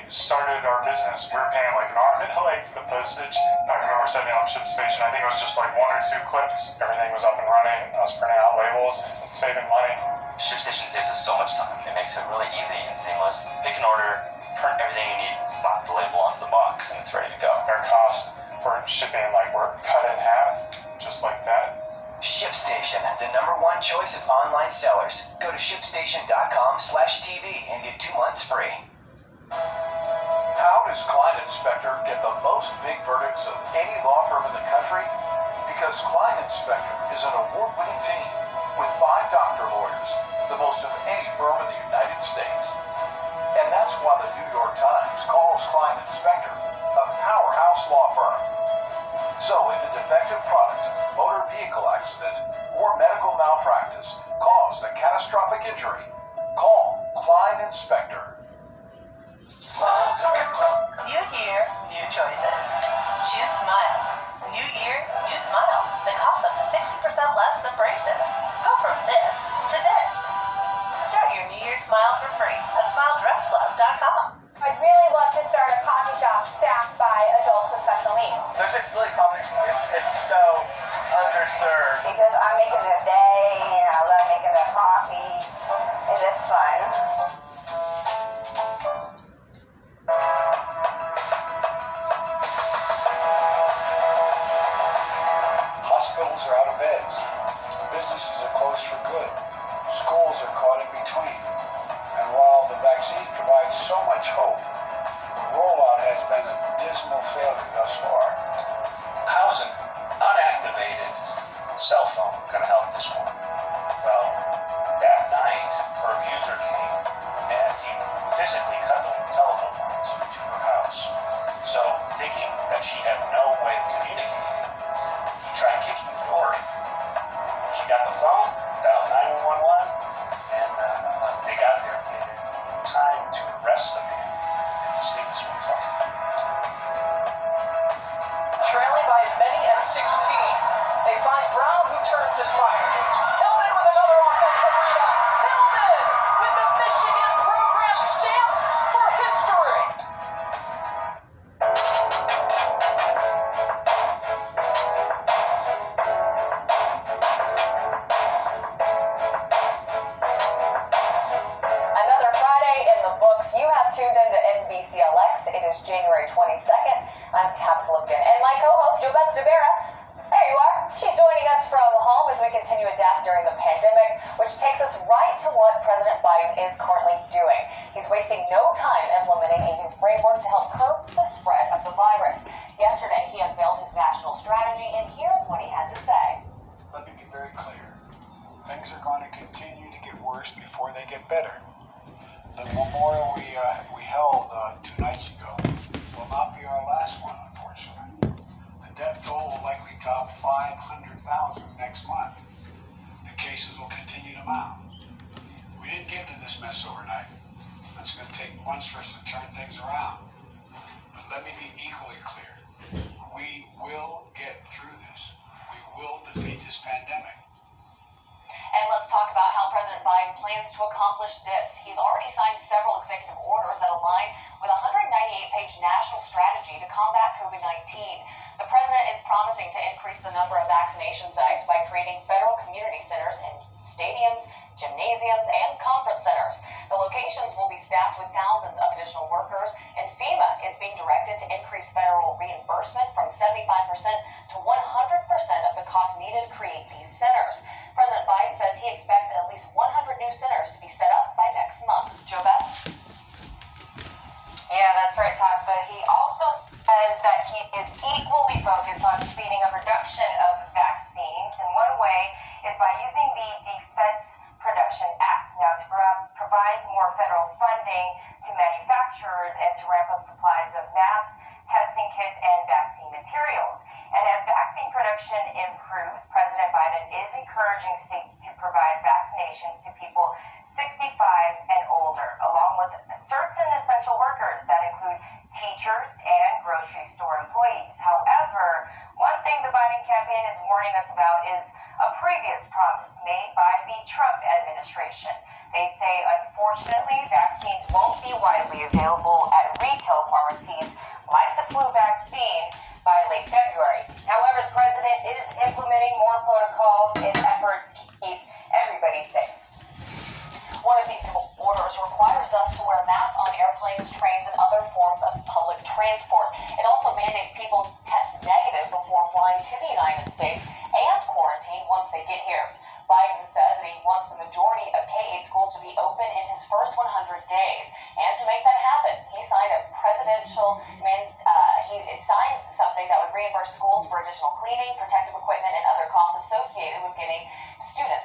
started our business, we were paying like an arm and a leg for the postage. I remember setting up ShipStation. I think it was just like 1 or 2 clicks. Everything was up and running. I was printing out labels and saving money. ShipStation saves us so much time. It makes it really easy and seamless. Pick an order, print everything you need, slap the label onto the box, and it's ready to go. Our costs for shipping were cut in half, just like that. ShipStation, the #1 choice of online sellers. Go to shipstation.com/TV and get 2 months free. How does Klein Inspector get the most big verdicts of any law firm in the country? Because Klein Inspector is an award-winning team with 5 doctor lawyers, the most of any firm in the United States. And that's why the New York Times calls Klein Inspector a powerhouse law firm. So if a defective product, motor vehicle accident, or medical malpractice caused a catastrophic injury, call Klein Inspector. New year, new choices. Choose Smile. New year, new Smile. That costs up to 60% less than braces. Go from this to this. Start your New Year smile for free at SmileDirectClub.com. I'd really love to start a coffee shop staffed by adults with special needs. There's a really common excuse. It's so underserved. Because I'm making a day, and I love making the coffee. It is fun. Hospitals are out of beds. Businesses are closed for good. Schools are caught in between. And while the vaccine provides so much hope, the rollout has been a dismal failure thus far. How is an unactivated cell phone going to help this one? Well, that night, her abuser came and he physically cut the telephone lines to her house. So, thinking that she had no way of communicating, he tried kicking the door in. She got the phone, dialed 911, and they got there in time to arrest the man and to save this one's life. Trailing by as many as 16, they find Brown, who turns and fires. Hillman with another offensive rebound. Hillman with the Michigan program stamp for history. Another Friday in the books. You have tuned into NBCLX. It is January 22nd. I'm Tabitha Lipton, and my co-host, Jobeth DeVera. There you are. She's joining us from home as we continue to adapt during the pandemic, which takes us right to what President Biden is currently doing. He's wasting no time implementing a new framework to help curb the spread of the virus. Yesterday, he unveiled his national strategy, and here's what he had to say. Let me be very clear. Things are going to continue to get worse before they get better. The memorial we held 2 nights ago will not be our last one, unfortunately. The death toll will likely top 500,000 next month. The cases will continue to mount. We didn't get into this mess overnight. It's going to take months for us to turn things around. But let me be equally clear. We will get through this. We will defeat this pandemic. And let's talk about how President Biden plans to accomplish this. He's already signed several executive orders that align with a 198-page national strategy to combat COVID-19. The president is promising to increase the number of vaccination sites by creating federal community centers in stadiums, gymnasiums, and conference centers. The locations will be staffed with thousands of additional workers, and FEMA is being directed to increase federal reimbursement from 75% to 100% of the cost needed to create these centers. President Biden says he expects at least 100 new centers to be set up by next month. Jobeth? Yeah, that's right, Todd. But he also says that he is equally focused on speeding up production of vaccines. And one way is by using the Defense Production Act now to provide more federal funding to manufacturers and to ramp up supplies of mass testing kits and vaccine materials. And as vaccine production improves, President Biden is encouraging states to provide vaccinations to people 65 and older, along with certain essential workers that include teachers and grocery store employees. However, one thing the Biden campaign is warning us about is a previous promise made by the Trump administration. They say, unfortunately, vaccines won't be widely available at retail receives like the flu vaccine by late February. However, the president is implementing more protocols in efforts to keep everybody safe. One of these orders requires us to wear masks on airplanes, trains, and other forms of public transport. It also mandates people test negative before flying to the United States and quarantine once they get here. Biden says that he wants the majority of K-8 schools to be open in his first 100 days. And to make that happen, he signed a he signed something that would reimburse schools for additional cleaning, protective equipment, and other costs associated with getting students